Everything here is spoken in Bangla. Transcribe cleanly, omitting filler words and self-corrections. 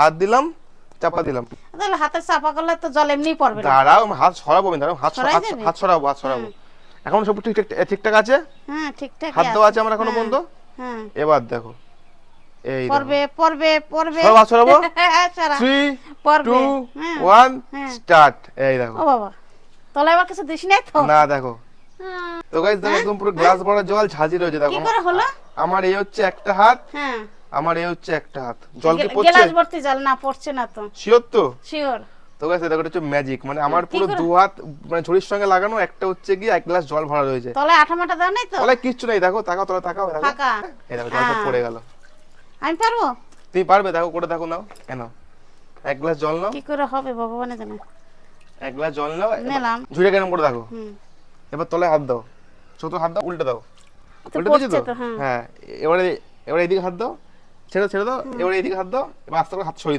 হাত দিলাম, চাপা দিলাম। তাহলে হাতে চাপা করলে তো জল এমনিই পড়বে না। দাঁড়াও, হাত সরাবো, দাঁড়াও, সরাই যাবে? হাত সরাবো, হাত সরাবো। এখন সব ঠিকঠাক আছে। হ্যাঁ ঠিকঠাক হাত দেওয়া আছে আছে। আমার এখনো পর্যন্ত। হ্যাঁ এবার দেখো, এই দেখো। পড়বে পড়বে পড়বে। সরাবো, হাত সরাবো। সারা 3 পড়বে। 2 হ্যাঁ 1 হ্যাঁ। স্টার্ট। এই দেখো। ও বাবা, তাহলে আবার কিছু দিস নাই তো? না দেখো তো গাইস, দেখো একদম পুরো গ্লাস ভরা জল ঝাঁঝি রয়েছে দেখো। কি করে হলো? আমার এই হচ্ছে একটা হাত, হ্যাঁ আমার এই হচ্ছে একটা হাত। জল কি পড়ছে? গ্লাস ভর্তি জল না, পড়ছে না তো। শিওর তো? শিওর। তো গাইস দেখো, এটা হচ্ছে ম্যাজিক। মানে আমার কি পুরো করে? দু হাত মানে ঝুড়ির সঙ্গে লাগানো, একটা হচ্ছে কি এক গ্লাস জল ভরা রয়েছে। তলে আঠা মাটা দাও নাই তো? তলায় কিচ্ছু নেই, দেখো তাকাও, তলায় তাকাও, দেখো। ফাঁকা। এই দেখো জল সব হ্যাঁ। পড়ে গেল। আমি পারবো? তুমি পারবে? দেখো করে দেখো, নাও কেন, এক গ্লাস জল নাও, কি করে হবে ভগবানে জানে। এক গ্লাস জল নাও, নিলাম। ঝুড়ে কেন করে দেখো। হুম। এবার তলায় হাত দাও, ছোট হাত দাও, উল্টে দাও। তো উল্টে দিয়েছো পড়ছে তো? তো, হ্যাঁ। হ্যাঁ, এবারে এবারে এইদিকে হাত দাও, ছেড়ে দাও। এবারে এইদিকে হাত দাও, এবার আস্তে করে হাত সরিয়ে